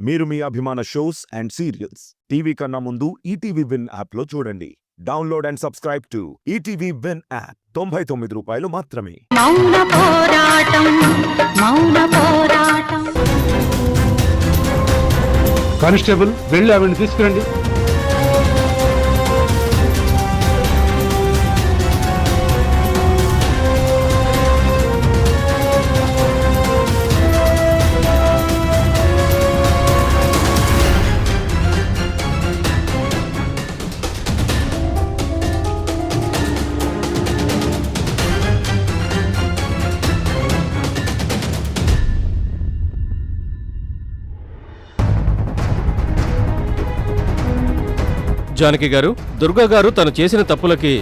మీరు మీ అభిమాన shows and serials TV కన్నా ముందు ఈటీవీ విన్ యాప్లో చూడండి. Download and subscribe to ETV win app. 99 రూపాయలు మాత్రమే. మౌన పోరాటం మౌన పోరాటం. కానిస్టేబుల్ వెళ్ళి ఆవిడని తీసుకురండి. జానకి గారు, దుర్గా గారు తను చేసిన తప్పులకి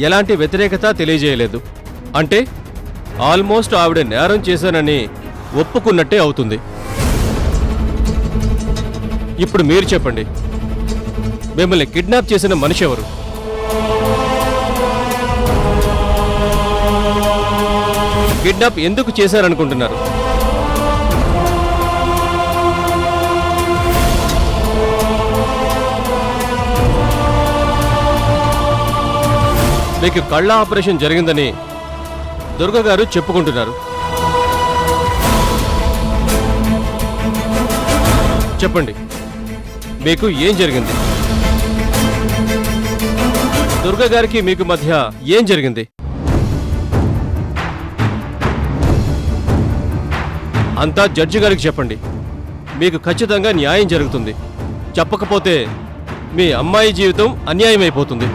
ఎలాంటి వ్యతిరేకత తెలియజేయలేదు. అంటే ఆల్మోస్ట్ ఆవిడ నేరం చేశానని ఒప్పుకున్నట్టే అవుతుంది. ఇప్పుడు మీరు చెప్పండి, మిమ్మల్ని కిడ్నాప్ చేసిన మనిషి ఎవరు? కిడ్నాప్ ఎందుకు చేశారనుకుంటున్నారు? మీకు కళ్ళ ఆపరేషన్ జరిగిందని దుర్గా గారు చెప్పుకుంటున్నారు. చెప్పండి, మీకు ఏం జరిగింది? దుర్గా గారికి మీకు మధ్య ఏం జరిగింది? అంతా జడ్జి గారికి చెప్పండి. మీకు ఖచ్చితంగా న్యాయం జరుగుతుంది. చెప్పకపోతే మీ అమ్మాయి జీవితం అన్యాయం అయిపోతుంది.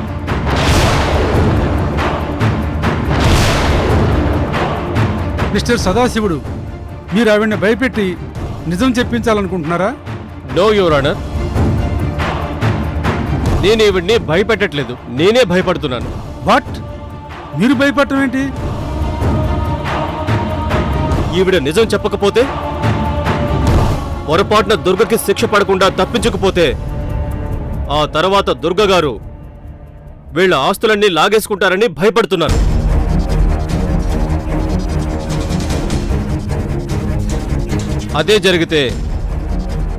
మిస్టర్ సదాశివుడు, మీరు ఆవిడని భయపెట్టి నిజం చెప్పించాలనుకుంటున్నారా? నో యువర్ ఆనర్, నేను ఈవిడ్ని భయపెట్టట్లేదు, నేనే భయపడుతున్నాను. వాట్? మీరు భయపడటం ఏంటి? ఈవిడ నిజం చెప్పకపోతే, పొరపాటున దుర్గకి శిక్ష పడకుండా తప్పించకపోతే, ఆ తర్వాత దుర్గ గారు వీళ్ళ ఆస్తులన్నీ లాగేసుకుంటారని భయపడుతున్నారు. అదే జరిగితే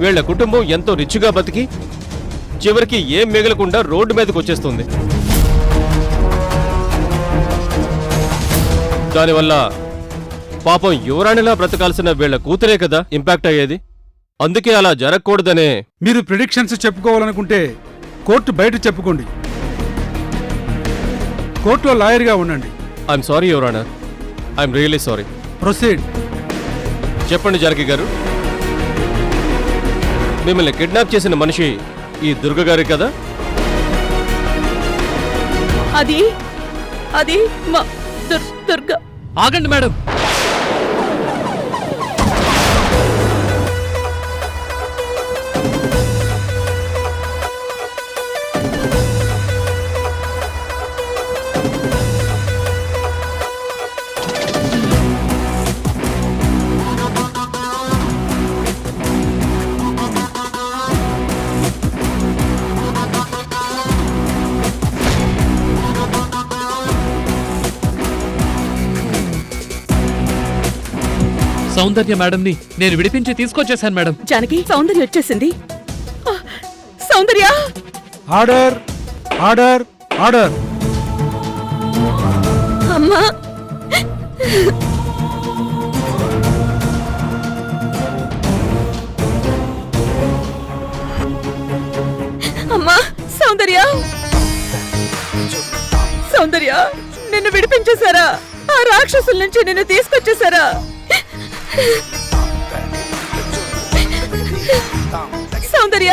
వీళ్ల కుటుంబం ఎంతో రిచ్గా బతికి చివరికి ఏం మిగలకుండా రోడ్డు మీదకి వచ్చేస్తుంది. దానివల్ల పాపం యువరాణిలా బ్రతకాల్సిన వీళ్ల కూతురే కదా ఇంపాక్ట్ అయ్యేది. అందుకే అలా జరగకూడదనే. మీరు ప్రిడిక్షన్స్ చెప్పుకోవాలనుకుంటే కోర్టు బయట చెప్పుకోండి. కోర్టులో లాయర్గా ఉండండి. I'm sorry your honour, I'm really sorry. Proceed. చెప్పండి జానకి గారు, మిమ్మల్ని కిడ్నాప్ చేసిన మనిషి ఈ దుర్గ గారి కదా? అది దుర్గ. ఆగండి మేడం. సౌందర్య మేడంని నేను విడిపించి తీసుకొచ్చేశాను మేడం. జానకి, సౌందర్య వచ్చేసింది. సౌందర్య! Order, order, order. అమ్మా! అమ్మా! సౌందర్య! సౌందర్య, నిన్ను విడిపించేశారా? ఆ రాక్షసుల నుంచి నిన్ను తీసుకొచ్చేశారా? సౌందర్య!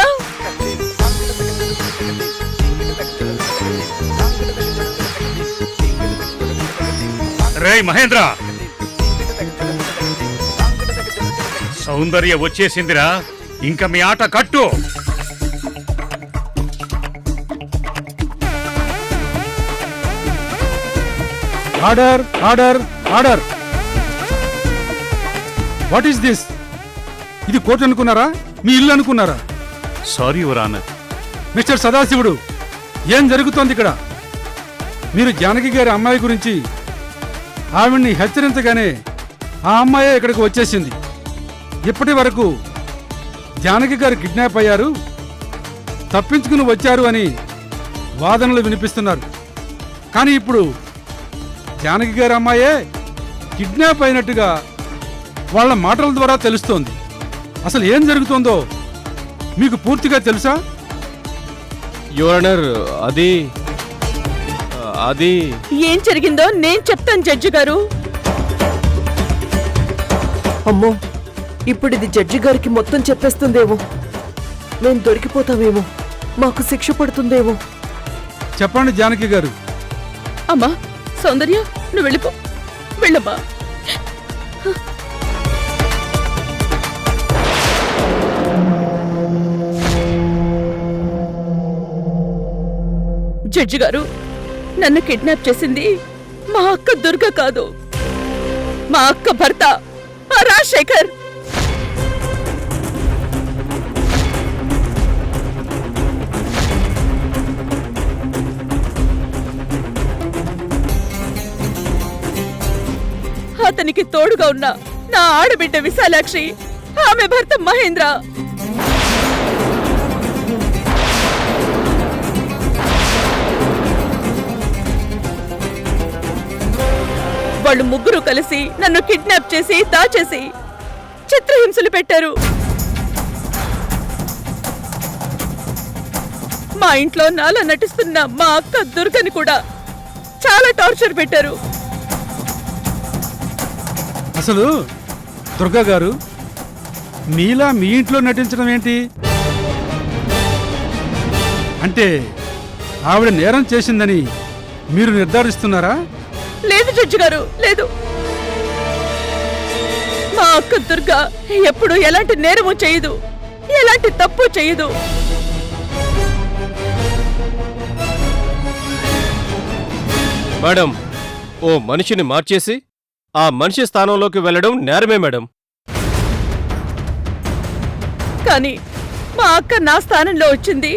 రేయ్ మహేంద్ర, సౌందర్య వచ్చేసిందిరా, ఇంకా మీ ఆట కట్టు. Order, order, order. What is this? ఇది కోర్టు అనుకున్నారా? మీ ఇల్లు అనుకున్నారా? Sorry your honour. మిస్టర్ సదాశివుడు, ఏం జరుగుతోంది ఇక్కడ? మీరు జానకి గారి అమ్మాయి గురించి ఆవిడ్ని హెచ్చరించగానే ఆ అమ్మాయే ఇక్కడికి వచ్చేసింది. ఇప్పటి వరకు జానకి గారు కిడ్నాప్ అయ్యారు, తప్పించుకుని వచ్చారు అని వాదనలు వినిపిస్తున్నారు. కానీ ఇప్పుడు జానకి గారి అమ్మాయే కిడ్నాప్ అయినట్టుగా వాళ్ళ మాటల ద్వారా తెలుస్తోంది. అసలు ఏం జరుగుతోందో మీకు పూర్తిగా తెలుసా? యువర్ అది అది ఏం జరిగిందో నేను చెప్తాను జడ్జి గారు. అమ్మో, ఇప్పుడు ఇది జడ్జి గారికి మొత్తం చెప్పేస్తుందేమో. మేము దొరికిపోతామేమో, మాకు శిక్ష పడుతుందేమో. చెప్పండి జానకి గారు. అమ్మా సౌందర్య, నువ్వు వెళ్ళిపో, వెళ్ళమ్మా. జడ్జి గారు, నన్ను కిడ్నాప్ చేసింది మా అక్క దుర్గ కాదు, మా అక్క భర్త ఆ రాజశేఖర్. అతనికి తోడుగా ఉన్న నా ఆడబిడ్డ విశాలాక్షి, ఆమె భర్త మహేంద్ర. వాళ్ళు ముగ్గురు కలిసి నన్ను కిడ్నాప్ చేసి దాచేసి చిత్రహింసలు పెట్టారు. మా ఇంట్లో నాలా నటిస్తున్న మా అక్క దుర్గని కూడా చాలా టార్చర్ పెట్టారు. అసలు దుర్గా గారు, మీలా మీ ఇంట్లో నటించడం ఏంటి? అంటే ఆవిడ నేరం చేసిందని మీరు నిర్ధారిస్తున్నారా? లేదు జడ్జి గారు, లేదు. మా అక్క దుర్గా ఎప్పుడు ఎలాంటి నేరము చేయదు, ఎలాంటి తప్పు చేయదు. మేడం, ఓ మనిషిని మార్చేసి ఆ మనిషి స్థానంలోకి వెళ్ళడం నేరమే మేడం. కానీ మా అక్క నా స్థానంలో వచ్చింది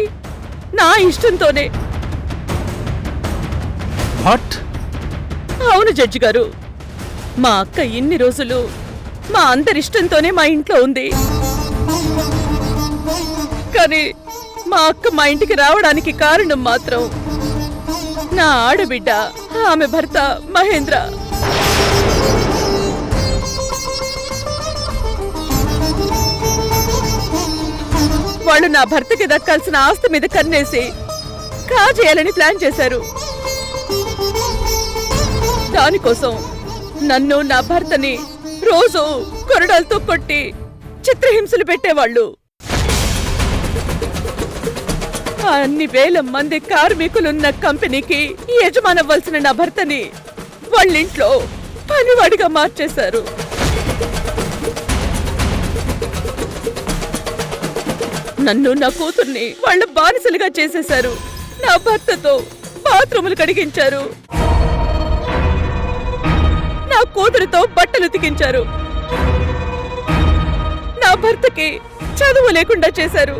నా ఇష్టంతోనే. వాట్? అవును జడ్జి గారు, మా అక్క ఇన్ని రోజులు మా అందరిష్టంతోనే మా ఇంట్లో ఉంది. కానీ మా అక్క మా ఇంటికి రావడానికి కారణం మాత్రం నా ఆడబిడ్డ, ఆమె భర్త మహేంద్ర. వాళ్ళు నా భర్తకి దక్కాల్సిన ఆస్తి మీద కన్నేసి కాజేయాలని ప్లాన్ చేశారు. దానికోసం నన్ను, నా భర్తని రోజు కొరడాలతో కొట్టి చిత్రహింసలు పెట్టేవాళ్ళు. అన్ని వేల మంది కార్మికులున్న కంపెనీకి యజమానవ్వాల్సిన నా భర్తని వాళ్ళింట్లో పనివాడిగా మార్చేశారు. నన్ను, నా కూతుర్ని వాళ్ళ బానిసలుగా చేసేశారు. నా భర్తతో బాత్రూములు కడిగించారు, నా కూతురితో బట్టలు ఉతికించారు, నా భర్తకి చదువు లేకుండా చేశారు.